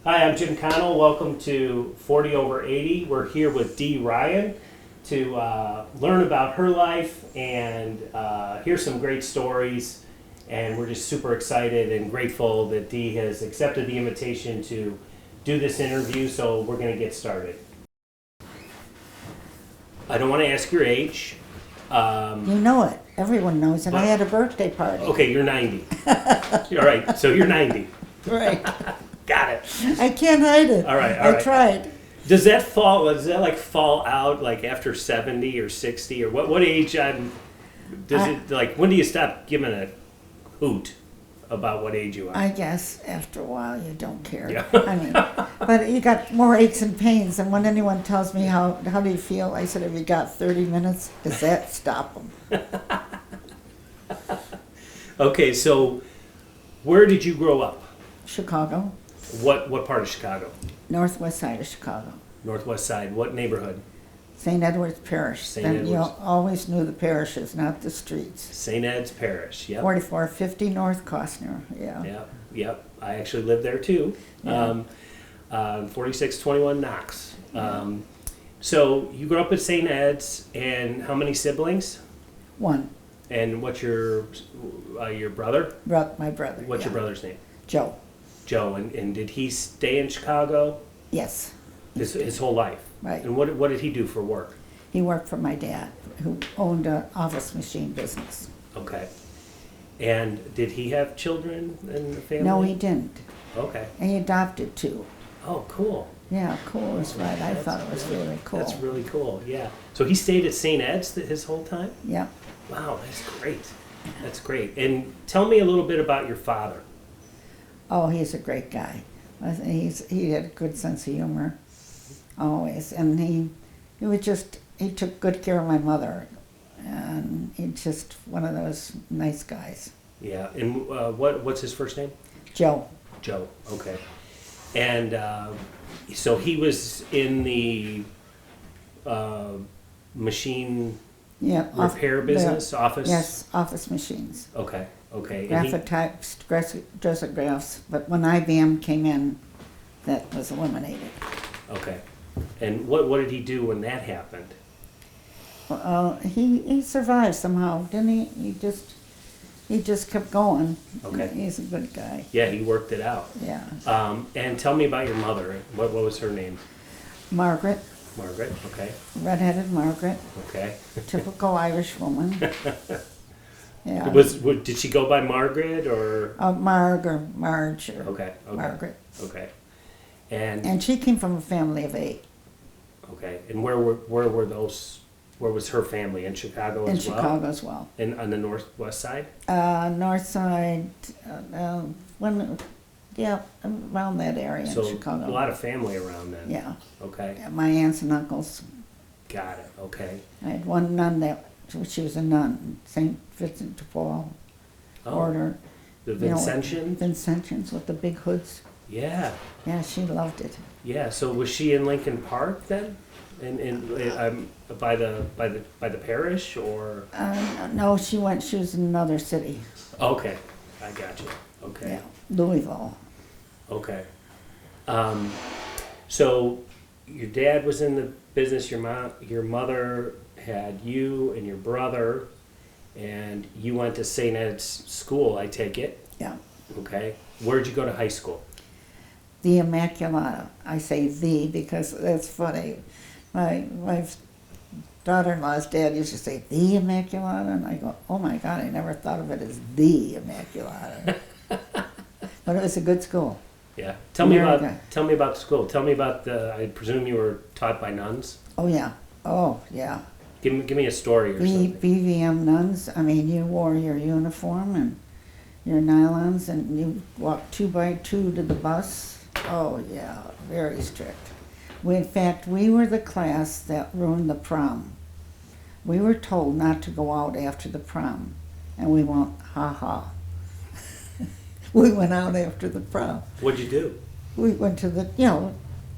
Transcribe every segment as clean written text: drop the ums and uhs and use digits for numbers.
Hi, I'm Jim Connell. Welcome to 40 Over 80. We're here with Dee Ryan to learn about her life and hear some great stories. And we're just super excited and grateful that Dee has accepted the invitation to do this interview. So we're going to get started. I don't want to ask your age. You know it. Everyone knows it. I had a birthday party. Okay, you're 90. All right, so you're 90. Right. Got it. I can't hide it. All right, all I right. tried. Does that like fall out like after 70 or 60 or what age does it like when do you stop giving a hoot about what age you are? I guess after a while you don't care. Yeah. I mean, but you got more aches and pains. And when anyone tells me how do you feel, I said, have you got 30 minutes? Does that stop them? Okay, so where did you grow up? Chicago, What part of Chicago? northwest side of Chicago, Northwest side. What neighborhood? St. Edward's Parish. St. Then you Edward's. always knew the parishes, not the streets. St. Ed's Parish. Yep. 4450 North Costner. Yeah. Yep. Yep. I actually lived there too. Yeah. 4621 Knox. So you grew up at St. Ed's, and how many siblings? One. And what's your brother? My brother. What's your yeah. brother's name? Joe. Joe. And did he stay in Chicago Yes. his whole life? Right. And what did he do for work? He worked for my dad, who owned an office machine business. Okay. And did he have children in the family? No, he didn't. Okay. And he adopted two. Oh, cool. Yeah, cool is right. I That's thought it was really cool. That's really cool. Yeah. So he stayed at St. Ed's his whole time? Yeah. Wow, that's great. That's great. And tell me a little bit about your father. Oh, he's a great guy. He had a good sense of humor, always. And he took good care of my mother. And he's just one of those nice guys. Yeah. And what's his first name? Joe. Joe. Okay. And so he was in the machine Yeah. repair business, office? Yes, office machines. Okay. Okay. And Graphic types, dressagraphs, but when IBM came in, that was eliminated. okay. And what did he do when that happened? He survived somehow, didn't he? He just kept going. Okay. He's a good guy. Yeah, he worked it out. Yeah. And tell me about your mother. What was her name? Margaret, Margaret. Okay. redheaded Margaret, Okay. typical Irish woman. Yeah. Did she go by Margaret or? Marg or Marge or Okay. Okay. Margaret. Okay. And And she came from a family of 8 okay. And where were those? Where was her family in Chicago in as well? Chicago as well. And on the northwest side. North side, around that area So in Chicago. a lot of family around then. Yeah. Okay. Yeah, my aunts and uncles. Got it. Okay. I had one nun she was a nun, St. Vincent de Paul order. The You know, Vincentian. Vincentians with the big hoods. Yeah. Yeah, she loved it. Yeah. So was she in Lincoln Park then? By the parish or? No, she was in another city. Okay. I got you. Okay. Yeah, Louisville. Okay. So your dad was in the business, your mother had you and your brother, and you went to St. Ed's school, I take it. Yeah. Okay. Where'd you go to high school? The Immaculata. I say the because that's funny. My daughter-in-law's dad used to say the Immaculata, and I go, oh my God, I never thought of it as the Immaculata. But it was a good school. Yeah. Tell me about the school. Tell me about I presume you were taught by nuns? Oh yeah. Oh yeah. Give me a story or something. BVM nuns. I mean, you wore your uniform and your nylons, and you walked 2 by 2 to the bus. Oh yeah, very strict. In fact, we were the class that ruined the prom. We were told not to go out after the prom, and we went, ha ha. We went out after the prom. What'd you do? We went to the,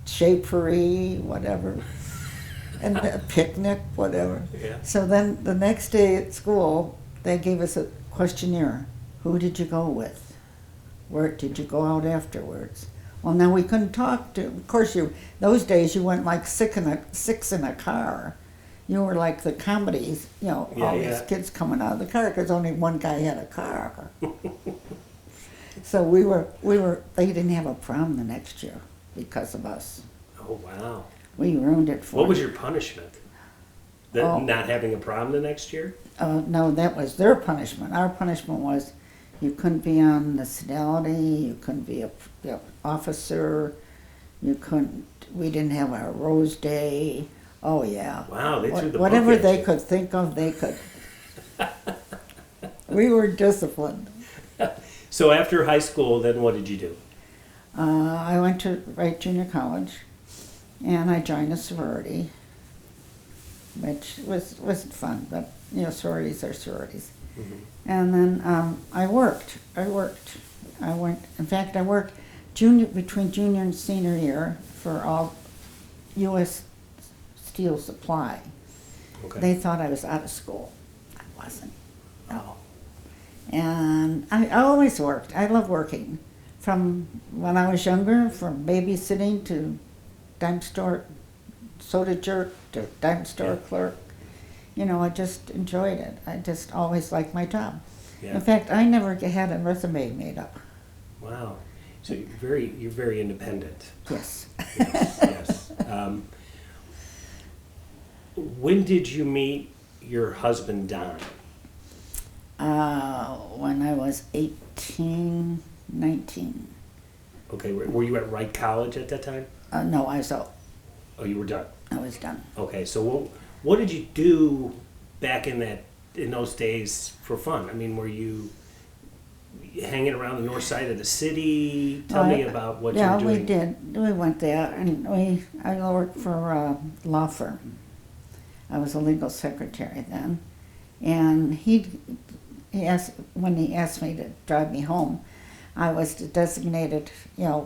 shapery, whatever, and a picnic, whatever. Yeah. So then the next day at school, they gave us a questionnaire. Who did you go with? Where did you go out afterwards? Well, now we couldn't talk to. Of course, those days you went like six in a car. You were like the comedies, all these kids coming out of the car because only one guy had a car. So we were. They didn't have a prom the next year because of us. Oh, wow. We ruined it for What was them. your punishment? Oh. Not having a prom the next year? No, that was their punishment. Our punishment was you couldn't be on the fidelity, you couldn't be a officer, you couldn't. We didn't have our Rose Day. Oh yeah. Wow, they threw the book whatever at they you. could think of, they could. We were disciplined. So after high school, then what did you do? I went to Wright Junior College, and I joined a sorority, which wasn't fun, but sororities are sororities. Mm-hmm. And then I worked. I worked. In fact, I worked between junior and senior year for all U.S. Steel Supply. Okay. They thought I was out of school. I wasn't. No. And I always worked. I love working. From when I was younger, from babysitting to dime store soda jerk to dime store clerk. I just enjoyed it. I just always liked my job. Yeah. In fact, I never had a resume made up. Wow. So you're very independent. Yes. Yes. When did you meet your husband, Don? When I was 18, 19. Okay. Were you at Wright College at that time? No, I was out. Oh, you were done. I was done. Okay. So what did you do back in those days for fun? I mean, were you hanging around the north side of the city? Tell me about what you were doing. Yeah, we did. We went there, and I worked for a law firm. I was a legal secretary then, and when he asked me to drive me home, I was the designated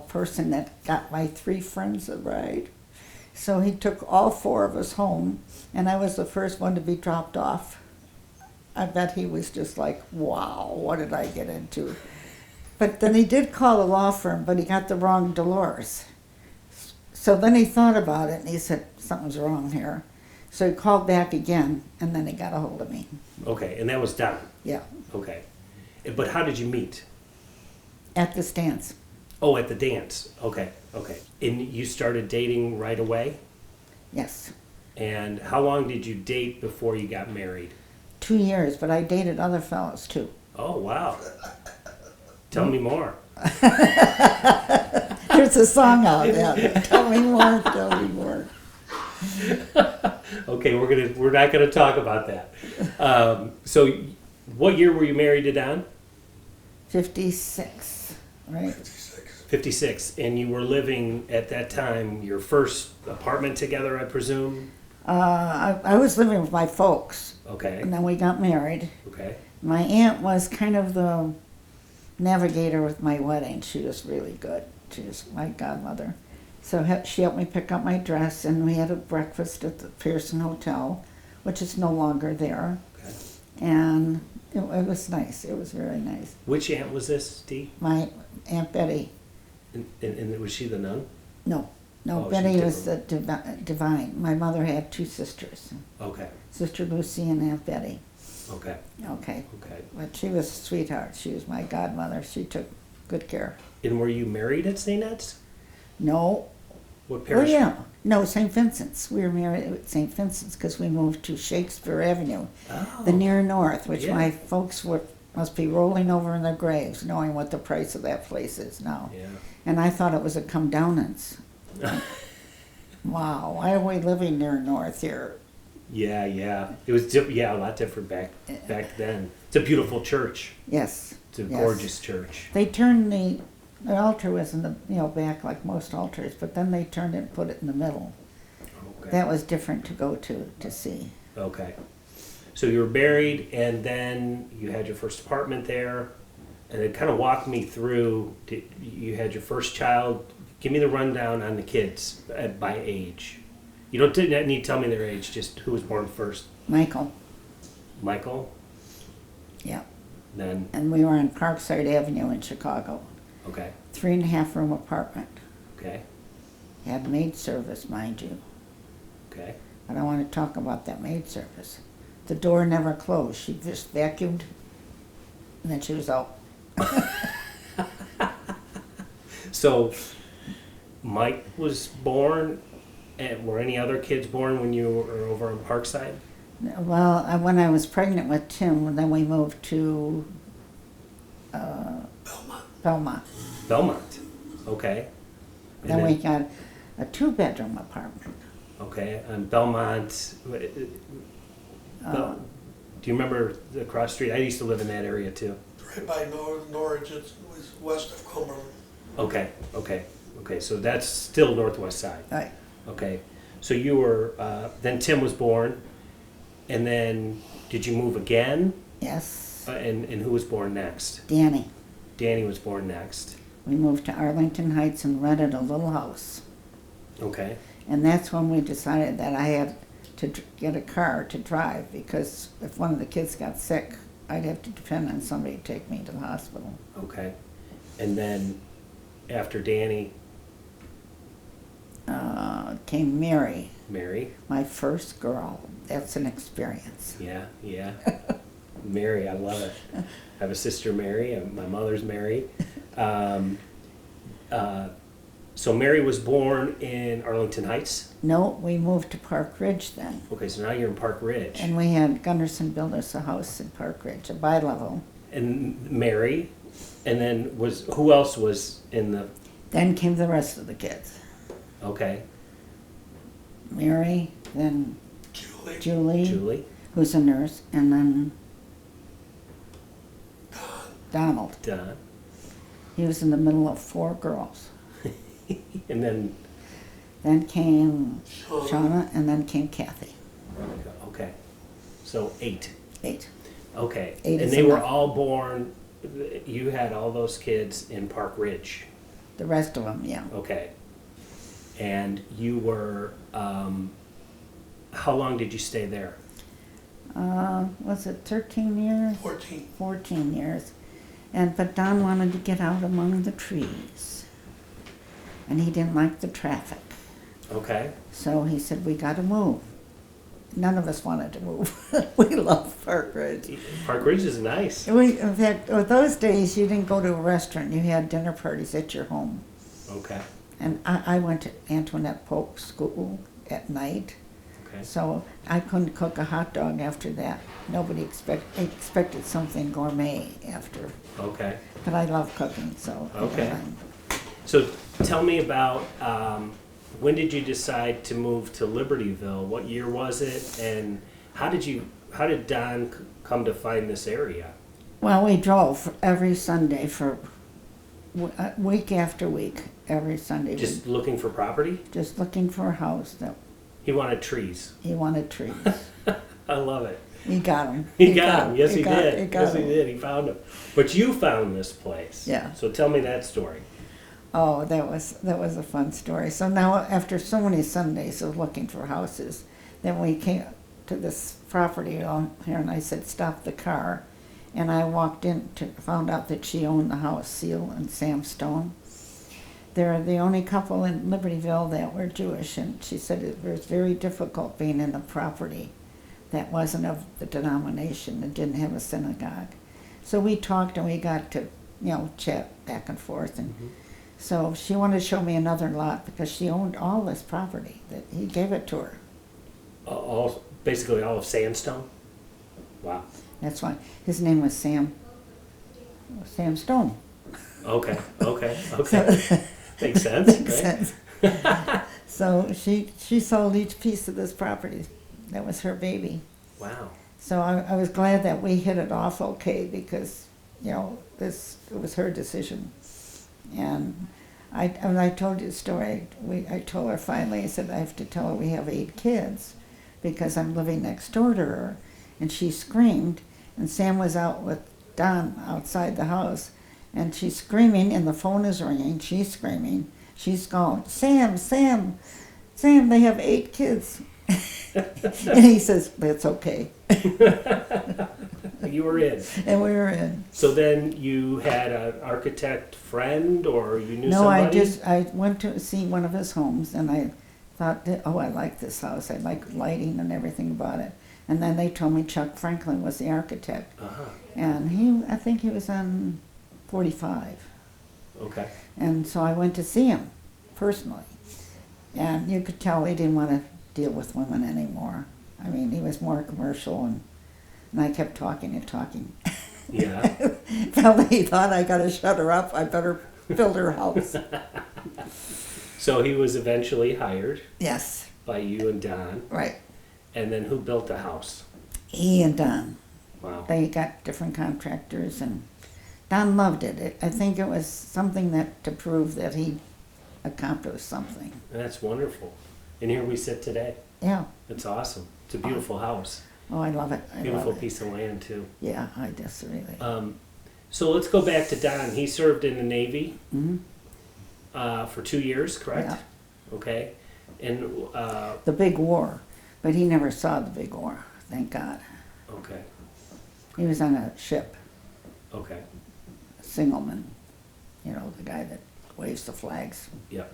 person that got my 3 friends a ride. So he took all 4 of us home, and I was the first one to be dropped off. I bet he was just like, wow, what did I get into? But then he did call the law firm, but he got the wrong Dolores. So then he thought about it, and he said, something's wrong here. So he called back again, and then he got a hold of me. Okay, and that was Don. Yeah, Okay. But how did you meet? at the stands. Oh, at the dance. Okay. And you started dating right away? Yes. And how long did you date before you got married? 2 years, but I dated other fellows too. Oh, wow. Tell me more. There's a song out there. Tell me more, tell me more. Okay, we're not gonna talk about that. So, what year were you married to Don? 56, right? 56, and you were living at that time your first apartment together, I presume. I was living with my folks, Okay. and then we got married. Okay. My aunt was kind of the navigator with my wedding. She was really good. She was my godmother. So she helped me pick up my dress, and we had a breakfast at the Pearson Hotel, which is no longer there. Okay. And it was nice. It was very nice. Which aunt was this, Dee? My Aunt Betty. And was she the nun? No, Oh, Betty she's was the divine. My mother had 2 sisters, Okay. Sister Lucy and Aunt Betty. Okay. Okay, Okay. but she was a sweetheart. She was my godmother. She took good care. And were you married at St. Ed's? No, What oh parish? yeah, no, St. Vincent's. We were married at St. Vincent's because we moved to Shakespeare Avenue, Oh. the near north, which Yeah. my folks must be rolling over in their graves knowing what the price of that place is now. Yeah. And I thought it was a come downance. Wow, why are we living near north here? Yeah. It was a lot different back then. It's a beautiful church. Yes. It's a yes. gorgeous church. They turned the altar was in the back like most altars, but then they turned it and put it in the middle. Okay. That was different to go to see. Okay. So you were married, and then you had your first apartment there, and it kind of walked me through. You had your first child. Give me the rundown on the kids by age. You don't need to tell me their age, just who was born first. Michael. Michael? Yeah. Then, And we were on Parkside Avenue in Chicago. okay. 3.5 room apartment. Okay. Had maid service, mind you. Okay. But I want to talk about that maid service. The door never closed. She just vacuumed, and then she was out. So, Mike was born, and were any other kids born when you were over in Parkside? Well, when I was pregnant with Tim, then we moved to Belmont. Belmont. Okay. And Then we got a 2-bedroom apartment. Okay, and Belmont. Do you remember the cross street? I used to live in that area too. Right by Norwich, it was west of Cumberland. Okay. So that's still northwest side. Right. Okay. So you were then Tim was born, and then did you move again? Yes. And who was born next? Danny. Danny was born next. We moved to Arlington Heights and rented a little house. Okay. And that's when we decided that I had to get a car to drive, because if one of the kids got sick, I'd have to depend on somebody to take me to the hospital. Okay. And then after Danny, Came Mary, Mary. my first girl. That's an experience. Yeah. Mary, I love it. I have a sister, Mary, and my mother's Mary. So Mary was born in Arlington Heights. No, we moved to Park Ridge then. Okay, so now you're in Park Ridge. And we had Gunderson build us a house in Park Ridge, a bi-level. And Mary, and then who else was in the? Then came the rest of the kids. Okay. Mary, then Julie, who's a nurse, and then Donald. Don. He was in the middle of 4 girls. And Then came Shauna, and then came Kathy. Okay. So 8. 8. Okay. 8 and is they were enough. all born. You had all those kids in Park Ridge. The rest of them, yeah. Okay. And you were. How long did you stay there? Was it 13 years? 14. 14 years. But Don wanted to get out among the trees. And he didn't like the traffic. Okay. So he said, we got to move. None of us wanted to move. We love Park Ridge. Park Ridge is nice. In fact, those days you didn't go to a restaurant. You had dinner parties at your home. Okay. And I went to Antoinette Polk School at night. Okay. So I couldn't cook a hot dog after that. Nobody expected something gourmet after. Okay. But I love cooking, so. Okay. So tell me about when did you decide to move to Libertyville? What year was it, and how did Don come to find this area? Well, we drove every Sunday for week after week. Every Sunday, Just looking for property? just looking for a house that He wanted trees. he wanted trees. I love it. He got them. He got them. Yes, he did. He got Yes, he 'em. did. He found them. But you found this place. Yeah. So tell me that story. Oh, that was a fun story. So now, after so many Sundays of looking for houses, then we came to this property on here, and I said, "Stop the car," and I walked in to found out that she owned the house, Seal and Sam Stone. They're the only couple in Libertyville that were Jewish, and she said it was very difficult being in a property that wasn't of the denomination and didn't have a synagogue. So we talked, and we got to, chat back and forth, and so she wanted to show me another lot because she owned all this property that he gave it to her. Basically all of Sandstone? Wow. That's why his name was Sam Stone. Okay. So- Makes sense, Makes right? sense. So she sold each piece of this property. That was her baby. Wow. So I was glad that we hit it off okay, because it was her decision. And when I told you the story, I told her finally, I said, I have to tell her we have 8 kids because I'm living next door to her. And she screamed, and Sam was out with Don outside the house, and she's screaming, and the phone is ringing. She's screaming. She's going, Sam, they have 8 kids. And he says, that's okay. You were in. And we were in. So then you had an architect friend, or you knew No, somebody? I went to see one of his homes, and I thought, oh, I like this house. I like lighting and everything about it. And then they told me Chuck Franklin was the architect. Uh-huh. And I think he was on 45. Okay. And so I went to see him personally. And you could tell he didn't want to deal with women anymore. I mean, he was more commercial, and I kept talking and talking. Yeah. Finally, he thought I got to shut her up. I better build her house. So he was eventually hired Yes, by you and Don. right. And then who built the house? He and Don. Wow. They got different contractors, and Don loved it. I think it was something that to prove that he accomplished something. And that's wonderful. And here we sit today. Yeah. It's awesome. It's a beautiful house. Oh, I love it. I Beautiful love it. piece of land, too. Yeah, I just really. So let's go back to Don. He served in the Navy Mhm. for 2 years, correct? Yeah. Okay. And, The big war, but he never saw the big war. Thank God. okay, He was on a ship, okay, Singelman. You know, the guy that waves the flags. yep,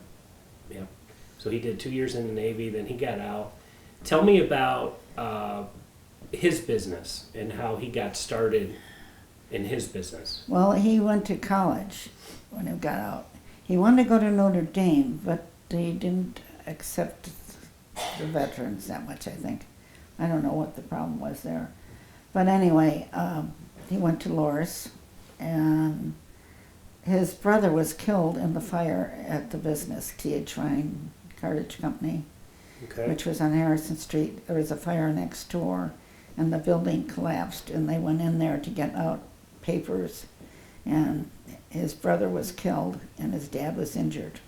yep. So he did 2 years in the Navy, then he got out. Tell me about his business and how he got started in his business. Well, he went to college when he got out. He wanted to go to Notre Dame, but they didn't accept the veterans that much, I think. I don't know what the problem was there. But anyway, he went to Loris, and his brother was killed in the fire at the business, Dee Ryan Cartage Company, Okay. which was on Harrison Street. There was a fire next door, and the building collapsed, and they went in there to get out papers, and his brother was killed, and his dad was injured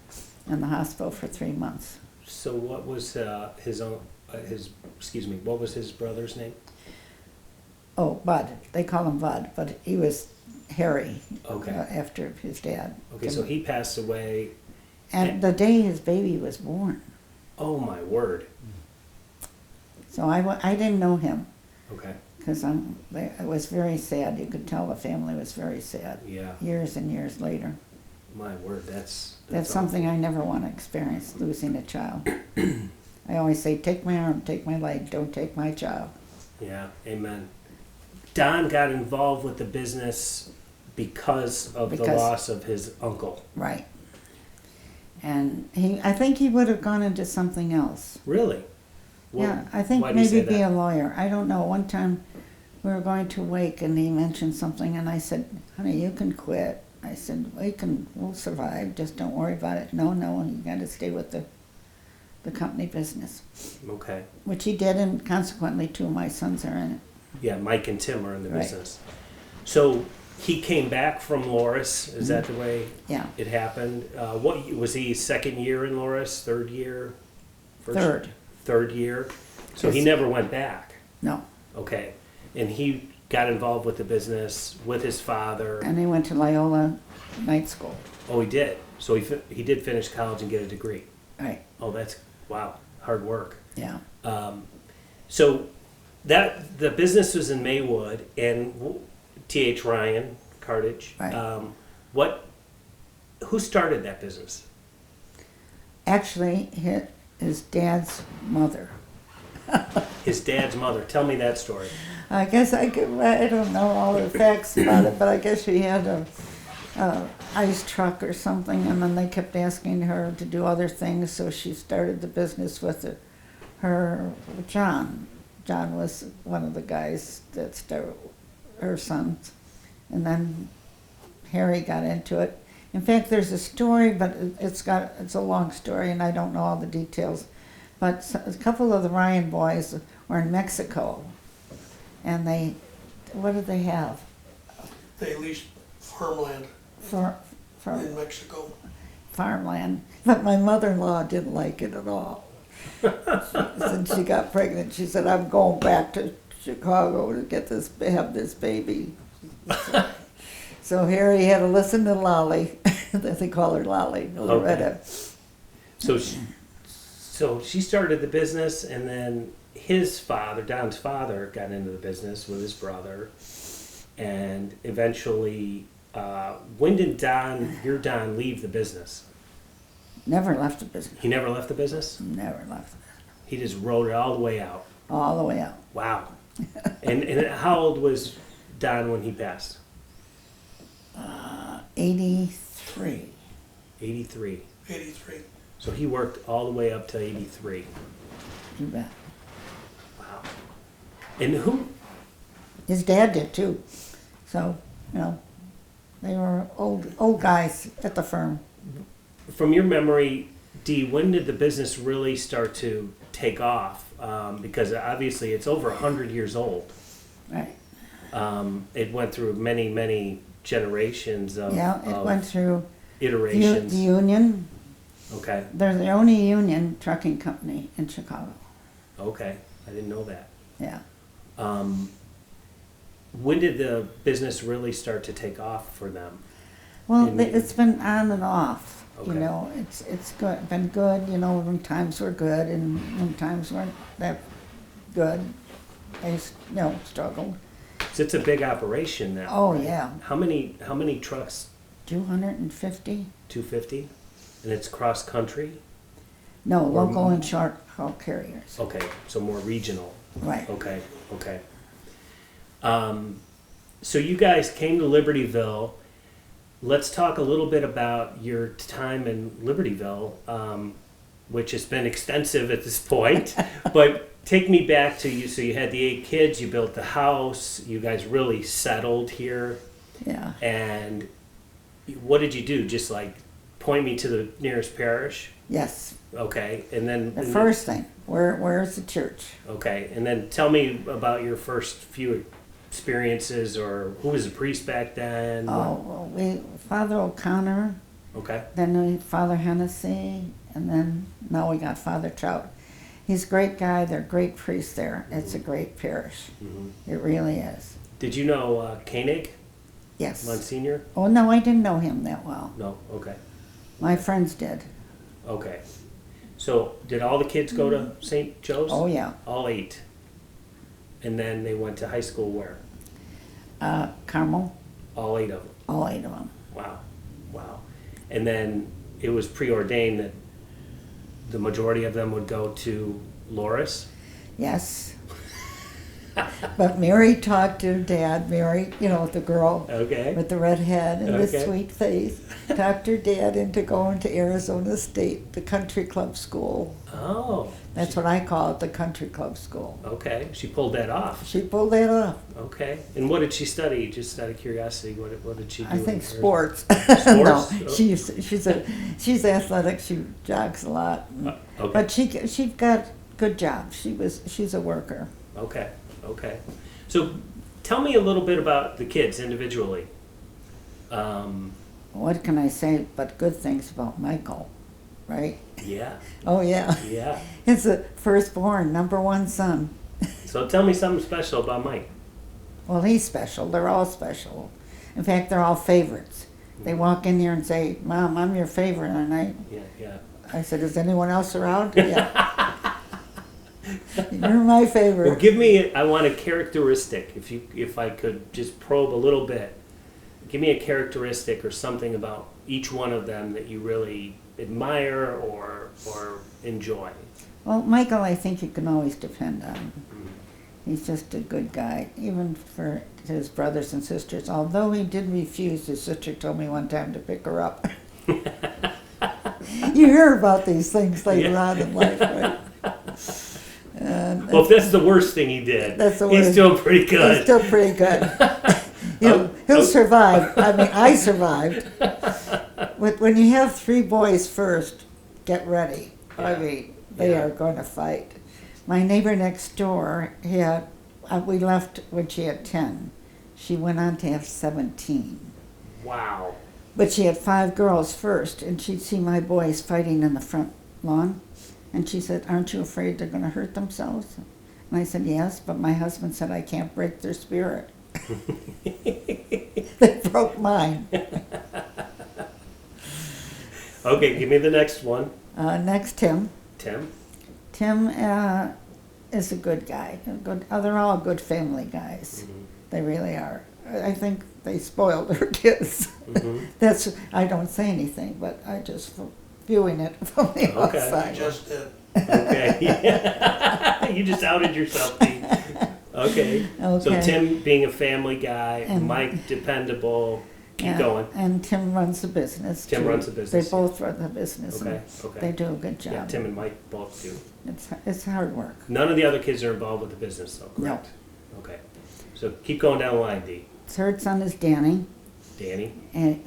in the hospital for 3 months. So what was what was his brother's name? Oh, Bud. They call him Bud, but he was Harry Okay. after his dad. Okay, so he passed away. And the day his baby was born. Oh my word. So I didn't know him, Okay. because I was very sad. You could tell the family was very sad. Yeah. Years and years later. My word. That's Something I never want to experience, losing a child. I always say, take my arm, take my leg, don't take my child. Yeah. Amen. Don got involved with the business because of the loss of his uncle. Right. And I think he would have gone into something else. Really? Yeah, I think why do you maybe say be that? a lawyer. I don't know. One time we were going to Wake, and he mentioned something, and I said, honey, you can quit. I said, we'll survive, just don't worry about it. No, you got to stay with the company business. Okay. Which he did, and consequently 2 of my sons are in it. Yeah, Mike and Tim are in the Right. business. So he came back from Loris. Is that the way Yeah, it happened? What was he? Second year in Loris? Third year? third. Third year. So he Yes. never went back. No. Okay. And he got involved with the business with his father. And he went to Loyola Night School. Oh, he did. So he did finish college and get a degree. Right, Oh, that's wow, hard work. yeah. So that the business was in Maywood, and T.H. Ryan Cartage. Right. Who started that business? Actually, his dad's mother. His dad's mother. Tell me that story. I guess I don't know all the facts about it, but I guess she had a ice truck or something, and then they kept asking her to do other things, so she started the business with her John. John was one of the guys that started, her sons, and then Harry got into it. In fact, there's a story, but it's a long story, and I don't know all the details. But a couple of the Ryan boys were in Mexico, and what did they have? They leased farmland For in Mexico. farmland, but my mother-in-law didn't like it at all. Since she got pregnant, she said, "I'm going back to Chicago to have this baby." So Harry had to listen to Lolly. They call her Lolly, Loretta. So she started the business, and then his father, Don's father, got into the business with his brother, and eventually, when did your Don leave the business? Never left the business. He never left the business? Never left the business. He just rode it all the way out. All the way out. Wow. And how old was Don when he passed? 83. 83. 83. So he worked all the way up to 83. You bet. Wow. And who? His dad did too. So, they were old guys at the firm. From your memory, Dee, when did the business really start to take off? Because obviously it's over 100 years old. Right. It went through many, many generations of, It went through iterations. the union. Okay. They're the only union trucking company in Chicago. Okay. I didn't know that. Yeah. When did the business really start to take off for them? Well, And- it's been on and off. Okay. It's good, been good. When times were good and when times weren't that good, they struggled. So it's a big operation now. Oh yeah, How many trucks? 250. 250? And it's cross country? No, local and short haul carriers. Okay, so more regional. Right. Okay. So you guys came to Libertyville. Let's talk a little bit about your time in Libertyville, which has been extensive at this point. But take me back to you. So you had the 8 kids, you built the house, you guys really settled here. Yeah. And what did you do? Just like point me to the nearest parish? Yes. Okay. And then The first thing, where's the church? Okay, and then tell me about your first few experiences, or who was the priest back then? Oh, well, Father O'Connor, Okay, then Father Hennessy, and then now we got Father Trout. He's a great guy. They're great priests there. It's a great parish. It really is. did you know Koenig, Yes. Monsignor? Oh no, I didn't know him that well. No, okay, My friends did. okay. So did all the kids go to St. Joe's? Oh yeah. All 8. And then they went to high school where? Carmel, All 8 of them. all 8 of them. Wow. And then it was preordained that the majority of them would go to Loris? Yes. But Mary talked to Dad. Mary, the girl Okay. with the red head and Okay. the sweet face, talked her dad into going to Arizona State, the country club school. Oh. That's what I call it, the country club school. Okay, she pulled that off. She pulled that off. Okay, and what did she study? Just out of curiosity, what did she do? I think in her- sports. Sports? No, Oh. she's athletic. She jogs a lot. Okay. But she got good job. She's a worker. Okay. So, tell me a little bit about the kids individually. What can I say but good things about Michael, right? Yeah. Oh yeah. Yeah. It's the firstborn, number 1 son. So tell me something special about Mike. Well, he's special. They're all special. In fact, they're all favorites. They walk in here and say, "Mom, I'm your favorite." And Yeah. I said, "Is anyone else around?" Yeah. You're my favorite. Well, give me. I want a characteristic. If I could just probe a little bit, give me a characteristic or something about each one of them that you really admire or enjoy. Well, Michael, I think you can always depend on. He's just a good guy, even for his brothers and sisters. Although he did refuse, his sister told me one time to pick her up. You hear about these things later on in life, right? Well, if that's the worst thing he did, That's the he's worst. still pretty good. He's still pretty good. He'll survive. I mean, I survived. When you have 3 boys first, get ready. I mean, they are going to fight. My neighbor next door, we left when she had 10. She went on to have 17. Wow. But she had 5 girls first, and she'd see my boys fighting in the front lawn. And she said, "Aren't you afraid they're going to hurt themselves?" And I said, "Yes, but my husband said I can't break their spirit." They broke mine. Okay, give me the next one. Next, Tim. Tim. Tim is a good guy. They're all good family guys. They really are. I think they spoiled their kids. Mhm. That's, I don't say anything, but I just viewing it from the Okay. You outside. just did. Okay. You just outed yourself, Dee. Okay. So Okay. Tim being a family guy, And- Mike dependable. Keep Yeah, going. And Tim runs the business. Tim too. runs the business. They both run the business. Okay. and Okay. They do a good job. Yeah, Tim and Mike both do. It's hard work. None of the other kids are involved with the business, though, No. correct? Okay. So keep going down the line, Dee. Third son is Danny, Danny. and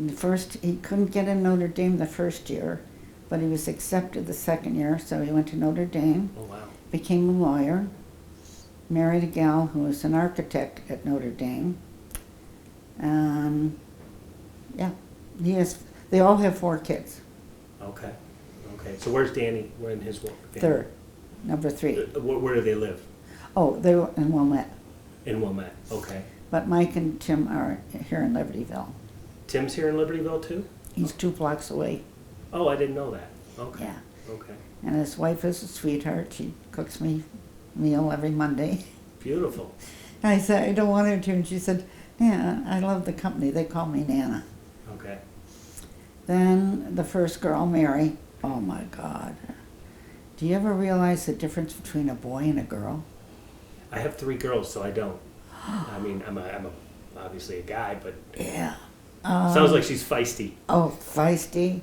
he couldn't get in Notre Dame the first year, but he was accepted the second year, so he went to Notre Dame, Oh, wow. became a lawyer, married a gal who was an architect at Notre Dame. Yeah, they all have 4 kids. Okay. Okay. So where's Danny? Where in his family? Third, number 3. Where do they live? Oh, they were in Wilmette, In Wilmette. Okay. but Mike and Tim are here in Libertyville. Tim's here in Libertyville too? He's 2 blocks away. Oh, I didn't know that. Okay. Yeah. Okay. And his wife is a sweetheart. She cooks me meal every Monday. Beautiful. I said, I don't want her to. And she said, yeah, I love the company. They call me Nana. Okay. Then the first girl, Mary. Oh my God. Do you ever realize the difference between a boy and a girl? I have 3 girls, so I don't. I mean, I'm obviously a guy, but Yeah. sounds like she's feisty. Oh, feisty.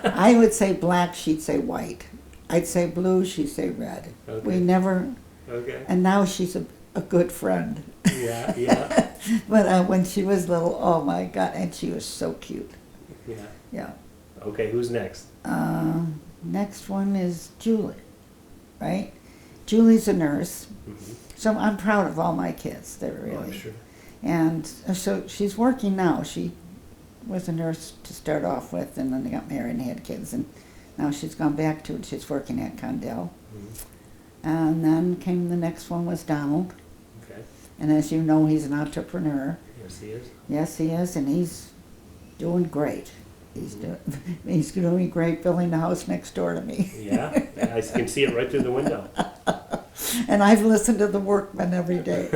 I would say black, she'd say white. I'd say blue, she'd say red. Okay. We never, Okay. and now she's a good friend. Yeah, yeah, But when she was little, oh my God, and she was so cute. yeah. Yeah. Okay, who's next? Next one is Julie, right? Julie's a nurse, Mhm. so I'm proud of all my kids. They're Oh, really, I'm sure. and so she's working now. She was a nurse to start off with, and then they got married and had kids, and now she's gone back to it. She's working at Condell. Mhm. And then came the next one was Donald, Okay. and as you know, he's an entrepreneur. Yes, he is. Yes, he is, and he's doing great. He's doing great building the house next door to me. Yeah, I can see it right through the window. And I've listened to the workmen every day.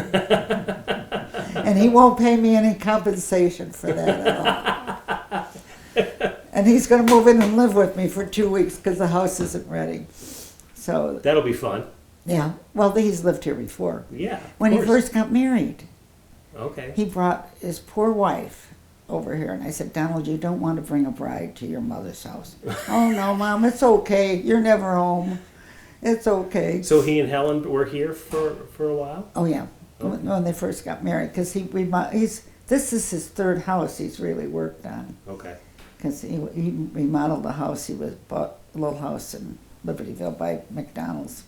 And he won't pay me any compensation for that at all. And he's going to move in and live with me for 2 weeks because the house isn't ready. So, That'll be fun. yeah. Well, he's lived here before. Yeah. of When he course. first got married, Okay. he brought his poor wife over here, and I said, Donald, you don't want to bring a bride to your mother's house. Oh, no, Mom, it's okay. You're never home. It's okay. So he and Helen were here for a while? Oh, yeah. Okay. When they first got married, because this is his 3rd house he's really worked on. Okay. Because he remodeled the house. He bought a little house in Libertyville by McDonald's.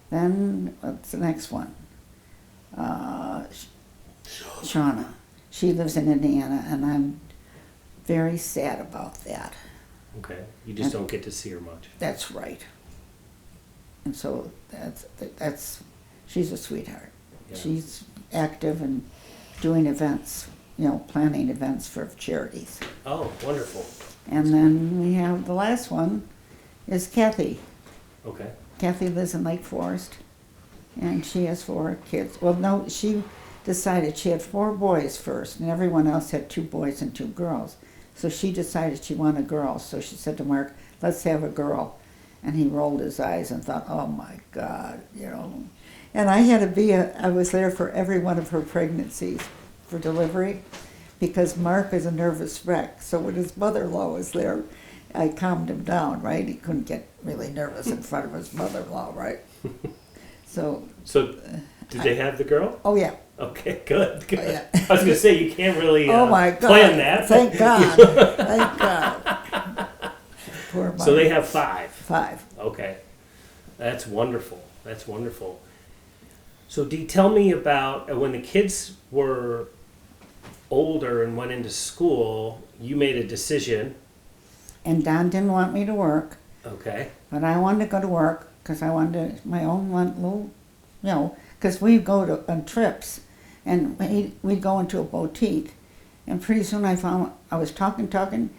Then, what's the next one? Shauna. She lives in Indiana, and I'm very sad about that. Okay. You just don't get to see her much. That's right. And so that's she's a sweetheart. Yeah. She's active and doing events, planning events for charities. Oh, wonderful. And then we have the last one is Kathy. Okay. Kathy lives in Lake Forest, and she has 4 kids. Well, no, she decided she had 4 boys first, and everyone else had 2 boys and 2 girls. So she decided she wanted a girl. So she said to Mark, let's have a girl. And he rolled his eyes and thought, oh my God, And I had to I was there for every one of her pregnancies for delivery, because Mark is a nervous wreck. So when his mother-in-law was there, I calmed him down, right? He couldn't get really nervous in front of his mother-in-law, right? So, Did they have the girl? oh yeah. Okay, good. Good. Oh, yeah. I was going to say, you can't really Oh my God. plan that. Thank God. Thank God. Poor Mark. So they have 5. 5. Okay. That's wonderful. That's wonderful. So Dee, tell me about when the kids were older and went into school, you made a decision. And Don didn't want me to work, Okay. but I wanted to go to work because I wanted my own little, because we'd go on trips, and we'd go into a boutique, and pretty soon I found I was talking,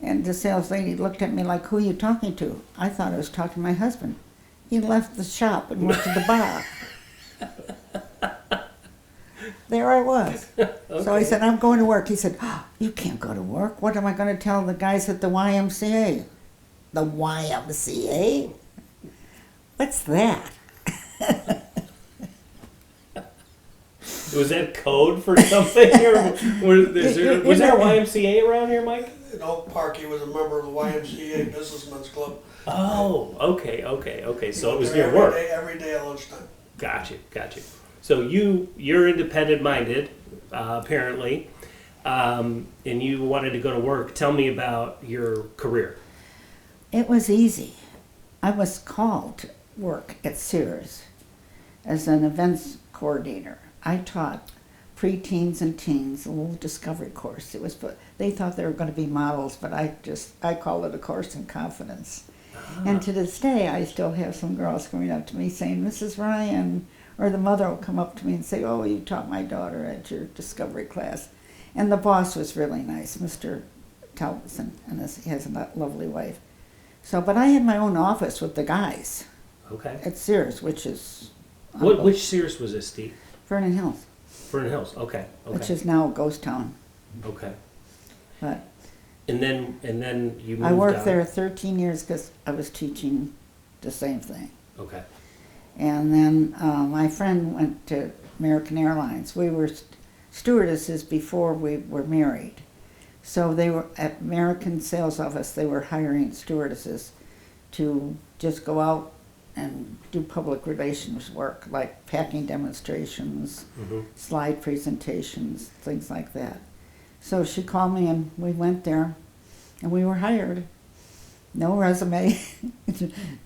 and the sales lady looked at me like, who are you talking to? I thought I was talking to my husband. He left the shop and went to the bar. there I was. So I Okay. said, I'm going to work. He said, oh, you can't go to work. What am I going to tell the guys at the YMCA? The YMCA? What's that? Was that code for something, or was there a YMCA around here, Mike? In Oak Park, he was a member of the YMCA Businessmen's Club. Oh, okay. So it was There near work. Every day at lunchtime. Got you. So you're independent-minded, apparently, and you wanted to go to work. Tell me about your career. It was easy. I was called to work at Sears as an events coordinator. I taught preteens and teens a little discovery course. It was, they thought they were going to be models, but I called it a course in confidence. And to this day, I still have some girls coming up to me saying, Mrs. Ryan, or the mother will come up to me and say, oh, you taught my daughter at your discovery class. And the boss was really nice, Mr. Talbotson, and he has a lovely wife. So, but I had my own office with the guys Okay. at Sears, which is Which Sears was this, Steve? Vernon Hills, Vernon Hills. Okay. which is now a ghost town. Okay. But And then you moved I worked on. there 13 years because I was teaching the same thing. Okay. And then my friend went to American Airlines. We were stewardesses before we were married. So they were at American sales office, they were hiring stewardesses to just go out and do public relations work, like packing demonstrations, Mm-hmm. slide presentations, things like that. So she called me and we went there and we were hired. No resume.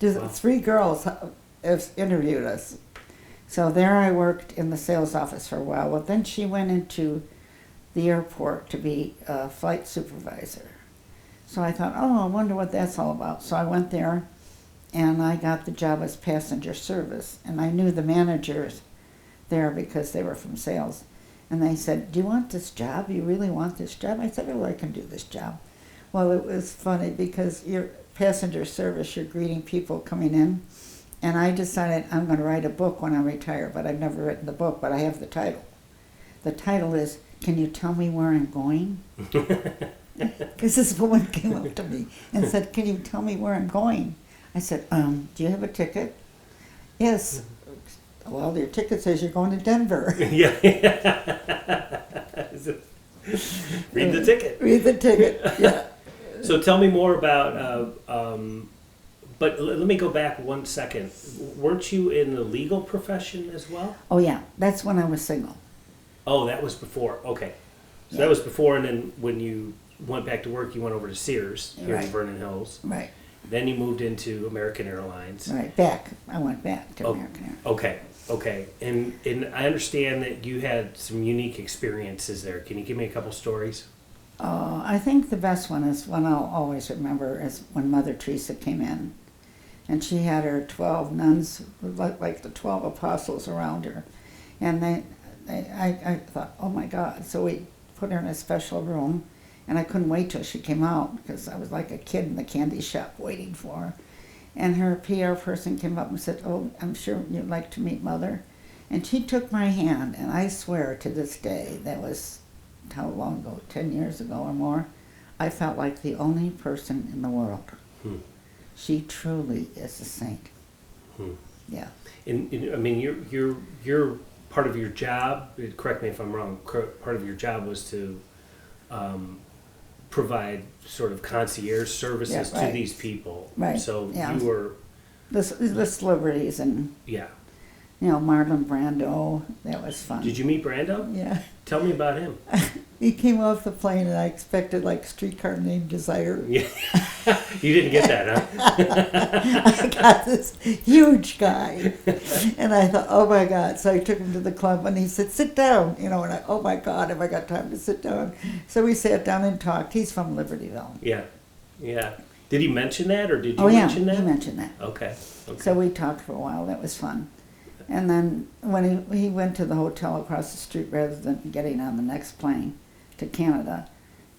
Just Wow. 3 girls have interviewed us. So there I worked in the sales office for a while. Well, then she went into the airport to be a flight supervisor. So I thought, oh, I wonder what that's all about. So I went there and I got the job as passenger service. And I knew the managers there because they were from sales. And they said, do you want this job? You really want this job? I said, oh, I can do this job. Well, it was funny because you're passenger service, you're greeting people coming in. And I decided I'm going to write a book when I retire, but I've never written the book, but I have the title. The title is, Can You Tell Me Where I'm Going? Because this woman came up to me and said, can you tell me where I'm going? I said, do you have a ticket? Yes. Well, your ticket says you're going to Denver. Yeah. Read the ticket. Read the ticket, yeah. So tell me more about. But let me go back 1 second. Weren't you in the legal profession as well? Oh, yeah, that's when I was single. Oh, that was before. Okay. So Yeah. that was before, and then when you went back to work, you went over to Sears here in Right. Vernon Hills. Right, Then you moved into American Airlines. right, back. I went back to Oh. American Airlines. Okay. And I understand that you had some unique experiences there. Can you give me a couple stories? I think the best one is one I'll always remember is when Mother Teresa came in. And she had her 12 nuns, like the 12 apostles around her. And I thought, oh my God. So we put her in a special room. And I couldn't wait till she came out because I was like a kid in the candy shop waiting for her. And her PR person came up and said, oh, I'm sure you'd like to meet Mother. And she took my hand, and I swear to this day, that was how long ago, 10 years ago or more, I felt like the only person in the world. Hmm. She truly is a saint. Hmm. Yeah. And I mean, you're part of your job. Correct me if I'm wrong. Part of your job was to provide sort of concierge services Yeah, right. to these people. Right, So yeah. you were, The celebrities and, yeah. Marlon Brando, that was fun. Did you meet Brando? Yeah. Tell me about him. He came off the plane and I expected like Streetcar Named Desire. Yeah. You didn't get that, huh? I got this huge guy. And I thought, oh my God. So I took him to the club and he said, sit down. And oh my God, have I got time to sit down? So we sat down and talked. He's from Libertyville. Yeah. Did he mention that, or did you Oh yeah, mention that? he mentioned that. Okay. So we talked for a while. That was fun. And then when he went to the hotel across the street rather than getting on the next plane to Canada,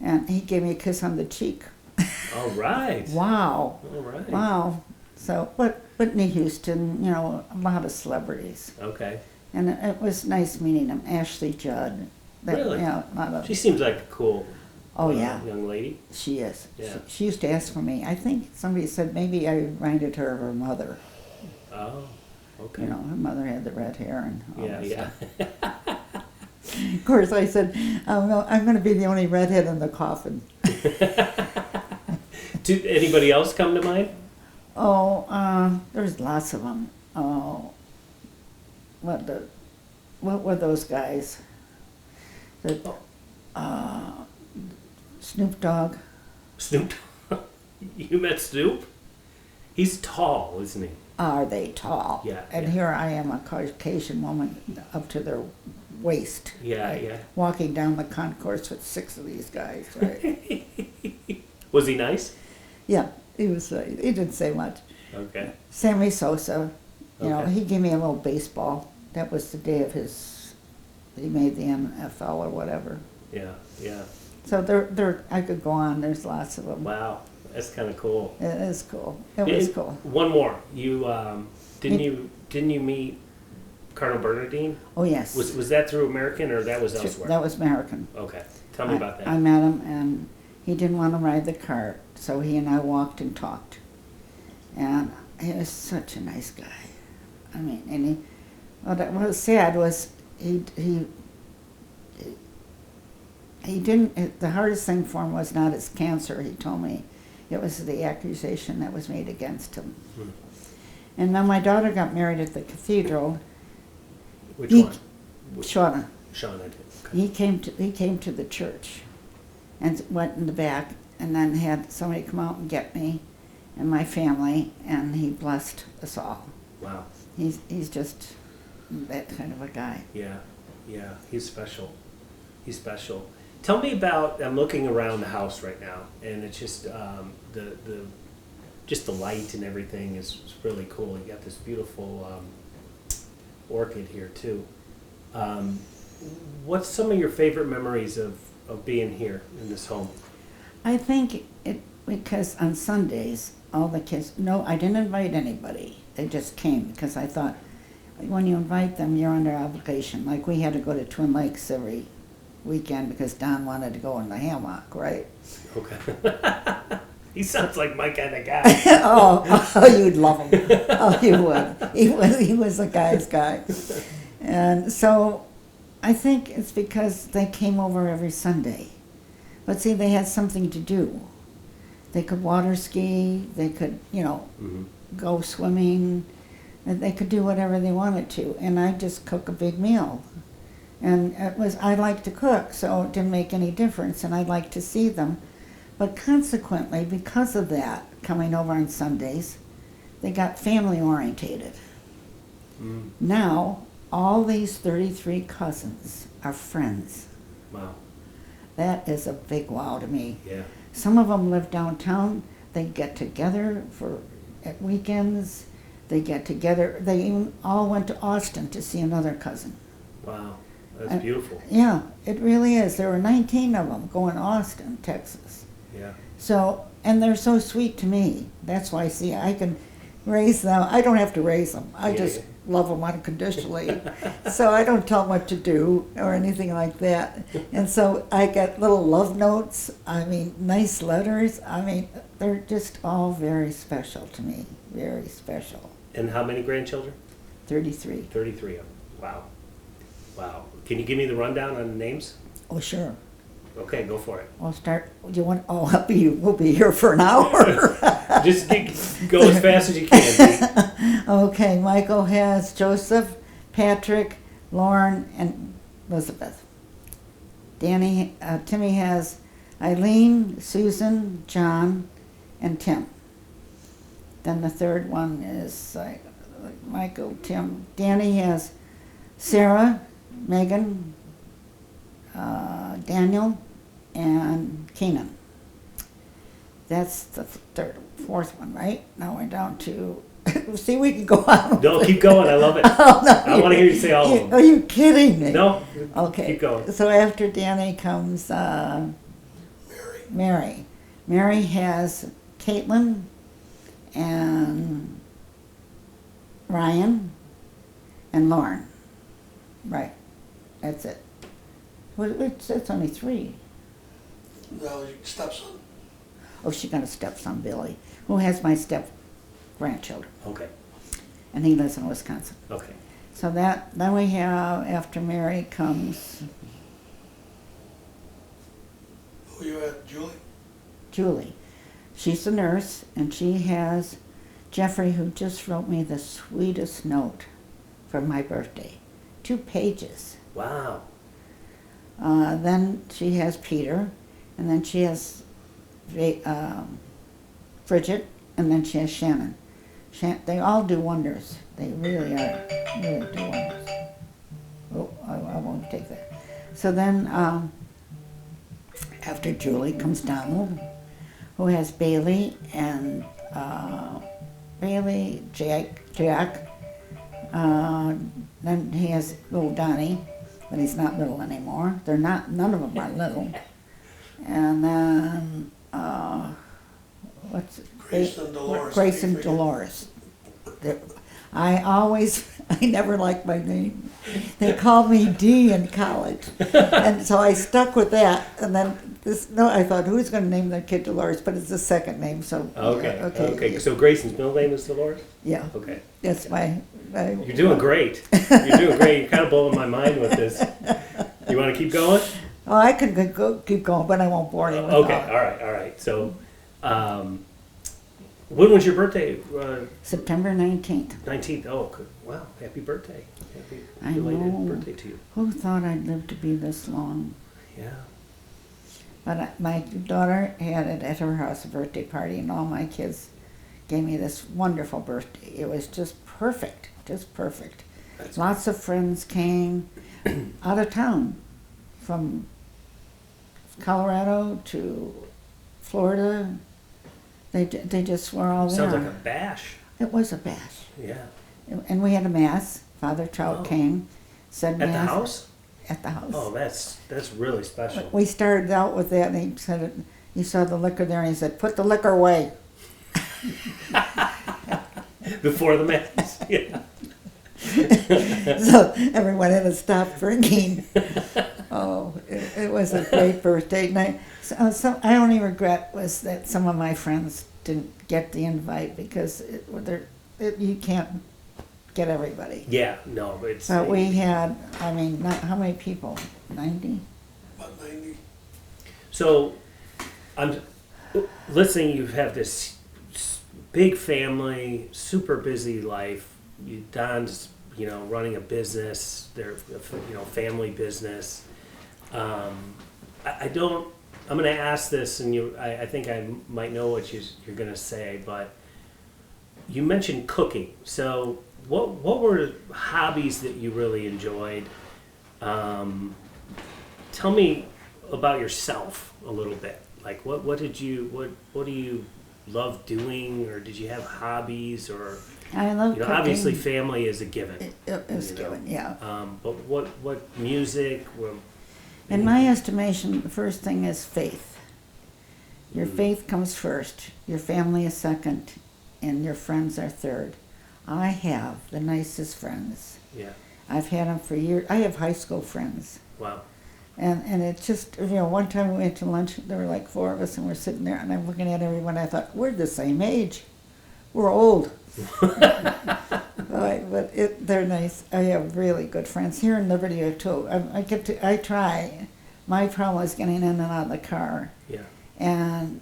and he gave me a kiss on the cheek. All right. Wow. All right. Wow. So, Whitney Houston, a lot of celebrities. Okay. And it was nice meeting him. Ashley Judd. Really? Yeah, a lot of, She seems like a cool oh, yeah, young lady. she is. Yeah. She used to ask for me. I think somebody said maybe I reminded her of her mother. Oh, okay. You know, her mother had the red hair and all Yeah, that yeah. stuff. Of course, I said, oh, no, I'm going to be the only redhead in the coffin. Did anybody else come to mind? Oh, there's lots of them. Oh, what were those guys? Snoop Dogg. Snoop. You met Snoop? He's tall, isn't he? Are they tall? Yeah, And yeah. here I am, a Caucasian woman up to their waist. Yeah, right? yeah. Walking down the concourse with 6 of these guys, right? Was he nice? Yeah, he was. He didn't say much. Okay. Sammy Sosa, you know, Okay. he gave me a little baseball. That was the day of he made the NFL or whatever. Yeah, yeah. So I could go on. There's lots of them. Wow, that's kind of cool. It is cool. It was cool. One more. You didn't you meet Colonel Bernardine? Oh yes. Was that through American or that was elsewhere? That was American. Okay. Tell me about that. I met him, and he didn't want to ride the cart, so he and I walked and talked. And he was such a nice guy. I mean, and what was sad was he didn't. The hardest thing for him was not his cancer. He told me it was the accusation that was made against him. Hmm. And then my daughter got married at the cathedral. Which he- one? Shauna. Shauna did. Okay. He came to the church and went in the back and then had somebody come out and get me and my family, and he blessed us all. Wow. He's just that kind of a guy. Yeah, yeah. He's special. He's special. Tell me about. I'm looking around the house right now, and it's just the light and everything is really cool. You got this beautiful orchid here too. What's some of your favorite memories of being here in this home? I think it because on Sundays all the kids. No, I didn't invite anybody. They just came because I thought when you invite them, you're under obligation. Like we had to go to Twin Lakes every weekend because Don wanted to go in the hammock, right? Okay. He sounds like my kind of guy. oh, you'd love him. Oh, you would. He was a guy's guy. And so I think it's because they came over every Sunday. But see, they had something to do. They could water ski, they could, Mm-hmm. go swimming, and they could do whatever they wanted to. And I just cook a big meal. And I like to cook, so it didn't make any difference, and I like to see them. But consequently, because of that, coming over on Sundays, they got family orientated. Mm. Now, all these 33 cousins are friends. Wow. That is a big wow to me. Yeah. Some of them live downtown. They get together at weekends. They get together. They even all went to Austin to see another cousin. Wow. That's beautiful. Yeah, it really is. There were 19 of them going to Austin, Texas. Yeah. So, and they're so sweet to me. That's why, see, I can raise them. I don't have to raise them. I Yeah, just yeah. love them unconditionally. So I don't tell them what to do or anything like that. And so I get little love notes. I mean, nice letters. I mean, they're just all very special to me. Very special. And how many grandchildren? 33. 33 of them. Wow. Wow. Can you give me the rundown on the names? Oh, sure. Okay, go for it. I'll start. Do you want? Oh, we'll be here for an hour. Just go as fast as you can. Dee. Okay, Michael has Joseph, Patrick, Lauren, and Elizabeth. Timmy has Eileen, Susan, John, and Tim. Then the third one is Michael, Tim. Danny has Sarah, Megan, Daniel, and Kenan. That's the fourth one, right? Now we're down to. See, we can go on. No, keep going. I love it. Oh, no, I want to hear you say all of them. Are you kidding me? No. Okay. Keep going. So after Danny comes Mary. Mary. Mary has Caitlin and Ryan and Lauren. Right. That's it. Well, it's only 3. Now your stepson. Oh, she got a stepson, Billy, who has my step-grandchildren, Okay. and he lives in Wisconsin. Okay. So then we have, after Mary comes Who you at, Julie? Julie. She's a nurse, and she has Jeffrey, who just wrote me the sweetest note for my birthday. 2 pages. Wow. Then she has Peter, and then she has Bridget, and then she has Shannon. They all do wonders. They really do wonders. Oh, I won't take that. So then, after Julie comes Donald, who has Bailey and Jack. Then he has little Donnie, but he's not little anymore. None of them are little. And then, Grace and Dolores. Grace and Dolores. I never liked my name. They called me Dee in college. And so I stuck with that. And then I thought, who's going to name their kid Dolores? But it's the second name, so. Okay. Yeah, Okay. So Grayson's middle name is Dolores? Yeah. Okay. That's You're doing great. You're doing great. You're kind of blowing my mind with this. You want to keep going? Oh, I can keep going, but I won't bore you with Okay. all. All right. So, when was your birthday? September 19th. 19th. Oh, good. Wow. Happy birthday. I Happy belated know. birthday to you. Who thought I'd live to be this long? Yeah. But my daughter had it at her house, a birthday party, and all my kids gave me this wonderful birthday. It was just perfect, just perfect. That's Lots of friends came out of town, from Colorado to Florida. They just were all there. Sounds like a bash. It was a bash. Yeah. And we had a mass. Father Trout Oh. came, said At mass. the house? At the house. Oh, that's really special. We started out with that, and he said, he saw the liquor there, and he said, "Put the liquor away." Before the mass. Yeah. So everyone had to stop drinking. Oh, it was a great birthday. And I only regret was that some of my friends didn't get the invite, because you can't get everybody. Yeah. No, it's. But we had, how many people? 90? About 90. So, I'm listening. You have this big family, super busy life. Don's, running a business. They're, family business. I don't. I'm going to ask this, and I think I might know what you're going to say, but you mentioned cooking. So, what were hobbies that you really enjoyed? Tell me about yourself a little bit. Like, what do you love doing, or did you have hobbies, or I love cooking. obviously family is a given. It was given, yeah. But what music? In my estimation, the first thing is faith. Your faith comes first, your family is second, and your friends are third. I have the nicest friends. Yeah. I've had them for years. I have high school friends. Wow. And it just, one time we went to lunch, there were like 4 of us, and we're sitting there, and I'm looking at everyone, I thought, we're the same age. We're old. But they're nice. I have really good friends here in Liberty too. I try. My problem is getting in and out of the car. Yeah. And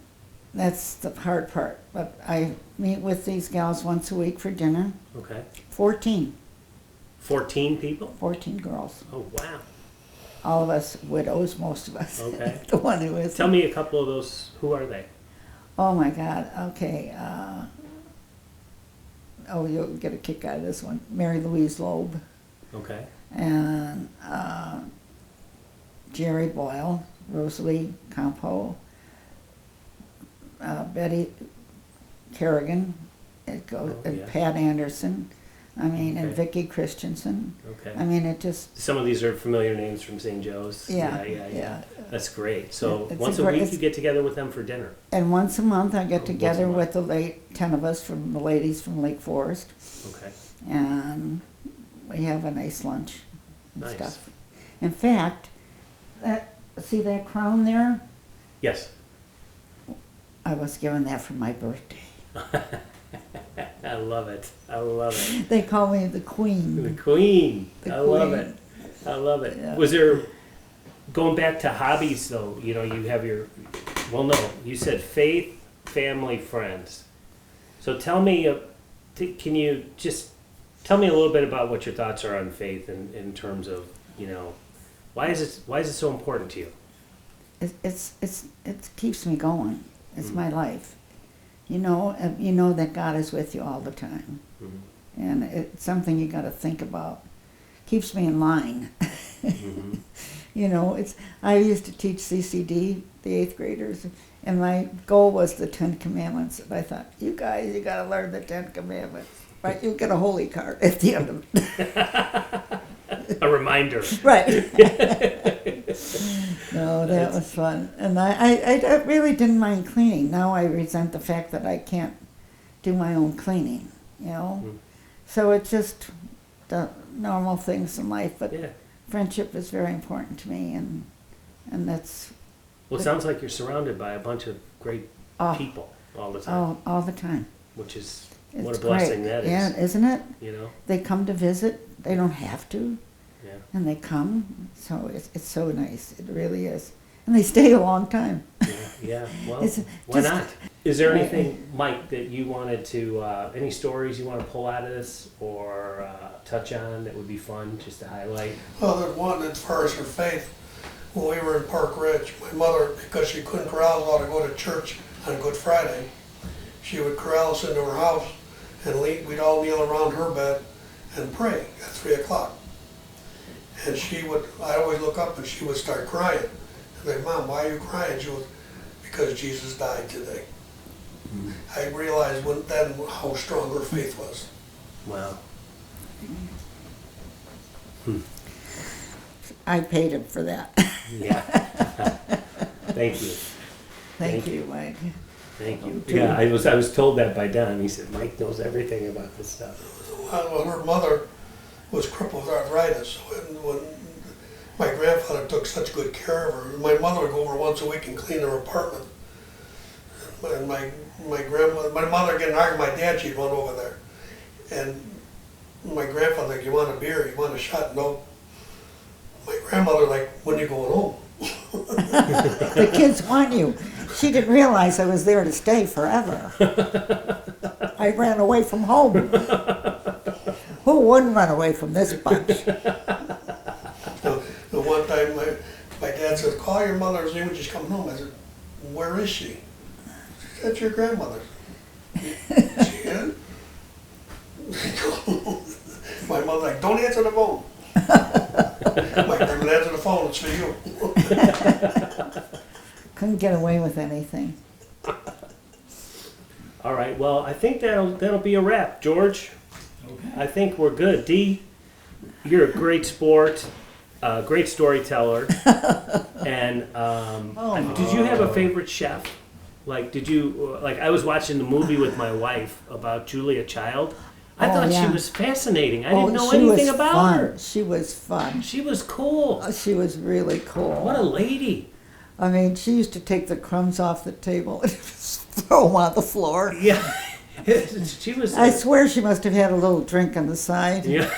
that's the hard part. But I meet with these gals once a week for dinner. Okay. 14 people? 14 girls. Oh, wow. All of us widows, most of us. Okay. The one who is. Tell me a couple of those. Who are they? Oh my God. Okay. You'll get a kick out of this one. Mary Louise Loeb. Okay. And Jerry Boyle, Rosalie Campo, Betty Kerrigan, yeah. Pat Anderson, and Okay. Vicki Christensen. Okay. It just, Some of these are familiar names from St. Joe's. yeah. That's great. So It's once a a great- week you get together with them for dinner. And once a month I get Once a together month. with the 10 of us from the ladies from Lake Forest, Okay. and we have a nice lunch. and Nice. stuff. In fact, see that crown there? Yes. I was given that for my birthday. I love it. I love it. They call me the Queen. The Queen. The I love Queen. it. I love it. Yeah. Was there, going back to hobbies though, you know, you have your, well, no, you said faith, family, friends. So tell me, can you just tell me a little bit about what your thoughts are on faith in terms of, you know, why is it so important to you? It keeps me going. It's Mhm. my life. You know that God is with you all the time. Mm-hmm. And it's something you got to think about. Keeps me in line. Mm-hmm. You know, I used to teach CCD, the 8th graders, and my goal was the 10 Commandments. And I thought, you guys, you got to learn the 10 Commandments. Right? You'll get a holy card at the end of it. A reminder. Right. No, that was fun. And I really didn't mind cleaning. Now I resent the fact that I can't do my own cleaning, you know? Mm. So it's just the normal things in life. But Yeah. friendship is very important to me, and that's Well, it sounds like you're surrounded by a bunch of great oh, people all the time, all the time. which is It's what a blessing great. that is. Yeah, isn't it? You know? They come to visit. They don't have to, Yeah. and they come. So it's so nice. It really is. And they stay a long time. Yeah. Yeah. Well, It's why just- not? Is there Right. anything, Mike, that you wanted to, any stories you want to pull out of this or touch on that would be fun just to highlight? Well, there's one as far as her faith. When we were in Park Ridge, my mother, because she couldn't corral us all to go to church on Good Friday, she would corral us into her house and we'd all kneel around her bed and pray at 3 o'clock. And I'd always look up and she would start crying. And I'd say, Mom, why are you crying? She was, because Jesus died today. I realized then how strong her faith was. Wow. I paid him for that. Yeah. Thank you. Thank Thank you, Mike. Thank you. Too. Yeah, I was told that by Don. He said, Mike knows everything about this stuff. Well, her mother was crippled with arthritis. When my grandfather took such good care of her, my mother would go over once a week and clean her apartment. And my mother getting argued with my dad, she'd run over there. And my grandfather, like, you want a beer? You want a shot? No. My grandmother, like, when are you going home? The kids want you. She didn't realize I was there to stay forever. I ran away from home. Who wouldn't run away from this bunch? The one time my dad said, call your mother and see when she's coming home. I said, where is she? She said, that's your grandmother. She is? My mother's like, don't answer the phone. My grandma answer the phone, it's for you. Couldn't get away with anything. All right. Well, I think that'll be a wrap, George. Okay. I think we're good. Dee, you're a great sport, great storyteller, and did you have a favorite chef? Like, I was watching the movie with my wife about Julia Child. I thought yeah. she was fascinating. I didn't know she anything was about fun. her. She was fun. She was cool. She was really cool. What a lady. I mean, she used to take the crumbs off the table and throw them on the floor. Yeah. She was. I swear she must have had a little drink on the side. Yeah.